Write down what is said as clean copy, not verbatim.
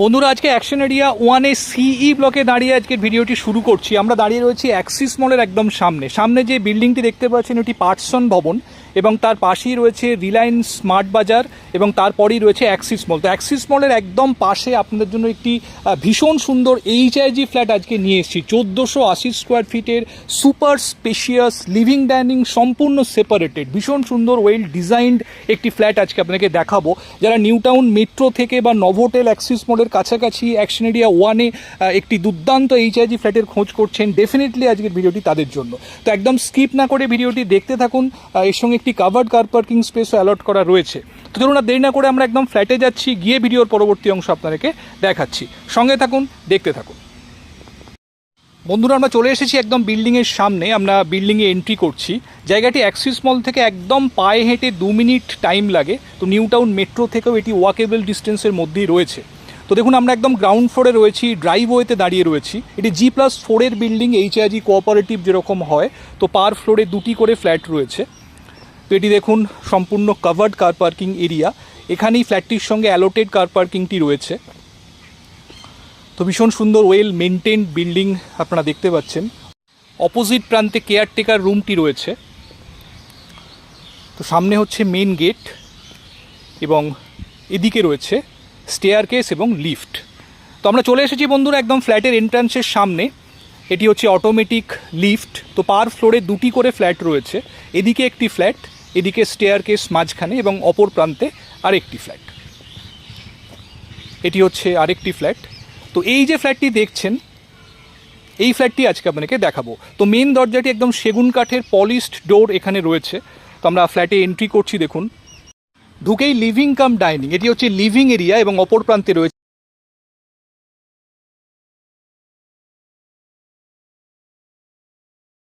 বন্ধুরা আজকে action area 1-এ সিই ব্লকে দাঁড়িয়ে আজকের ভিডিওটি শুরু করছি। আমরা দাঁড়িয়ে রয়েছি অ্যাক্সিস মলের একদম সামনে যে বিল্ডিংটি দেখতে পাচ্ছেন ওটি পার্সন ভবন এবং তার পাশেই রয়েছে রিলায়েন্স স্মার্ট বাজার এবং তারপরেই রয়েছে অ্যাক্সিস মল। তো অ্যাক্সিস মলের একদম পাশে আপনাদের জন্য একটি ভীষণ সুন্দর এইচআইজি ফ্ল্যাট আজকে নিয়ে এসেছি। 1480 স্কোয়ার ফিটের সুপার স্পেশিয়াস লিভিং ডাইনিং, সম্পূর্ণ সেপারেটেড, ভীষণ সুন্দর ওয়েল ডিজাইনড একটি ফ্ল্যাট আজকে আপনাকে দেখাবো। যারা নিউ টাউন মেট্রো থেকে বা নভোটেল অ্যাক্সিস মলের কাছাকাছি অ্যাকশন এরিয়া 1-এ একটি দুর্দান্ত এইচআইজি ফ্ল্যাটের খোঁজ করছেন, ডেফিনেটলি আজকের ভিডিওটি তাদের জন্য। তো একদম স্কিপ না করে ভিডিওটি দেখতে থাকুন। এর সঙ্গে একটি কাভার্ড কার পার্কিং স্পেসও অ্যালট করা রয়েছে। তো ধরুন আর দেরি না করে আমরা একদম ফ্ল্যাটে যাচ্ছি, গিয়ে ভিডিওর পরবর্তী অংশ আপনাদেরকে দেখাচ্ছি। সঙ্গে থাকুন, দেখতে থাকুন। বন্ধুরা আমরা চলে এসেছি একদম বিল্ডিংয়ের সামনে। আমরা বিল্ডিংয়ে এন্ট্রি করছি। জায়গাটি অ্যাক্সিস মল থেকে একদম পায়ে হেঁটে 2 মিনিট টাইম লাগে। তো নিউ টাউন মেট্রো থেকেও এটি ওয়াকেবল ডিস্টেন্সের মধ্যেই রয়েছে। তো দেখুন আমরা একদম গ্রাউন্ড ফ্লোরে রয়েছি, ড্রাইভওয়েতে দাঁড়িয়ে রয়েছি। এটি G+4-এর বিল্ডিং, এইচআইজি কোঅপারেটিভ যেরকম হয়। তো পার ফ্লোরে 2টি করে ফ্ল্যাট রয়েছে। তো এটি দেখুন সম্পূর্ণ কাভার্ড কার পার্কিং এরিয়া। এখানেই ফ্ল্যাটটির সঙ্গে অ্যালোটেড কার পার্কিংটি রয়েছে। তো ভীষণ সুন্দর ওয়েল মেনটেনড বিল্ডিং আপনারা দেখতে পাচ্ছেন। অপোজিট প্রান্তে কেয়ারটেকার রুমটি রয়েছে। তো সামনে হচ্ছে মেন গেট এবং এদিকে রয়েছে স্টেয়ারকেস এবং লিফট। তো আমরা চলে এসেছি বন্ধুরা একদম ফ্ল্যাটের এন্ট্রান্সের সামনে। এটি হচ্ছে অটোমেটিক লিফট। তো পার ফ্লোরে 2টি করে ফ্ল্যাট রয়েছে। এদিকে একটি ফ্ল্যাট, এদিকে স্টেয়ারকেস মাঝখানে এবং অপর প্রান্তে আরেকটি ফ্ল্যাট। এটি হচ্ছে আরেকটি ফ্ল্যাট। তো এই যে ফ্ল্যাটটি দেখছেন, এই ফ্ল্যাটটি আজকে আপনাকে দেখাবো। তো মেন দরজাটি একদম সেগুন কাঠের পলিশড ডোর এখানে রয়েছে। তো আমরা ফ্ল্যাটে এন্ট্রি করছি। দেখুন ঢুকেই লিভিং কাম ডাইনিং, এটি হচ্ছে লিভিং এরিয়া এবং অপর প্রান্তে রয়েছে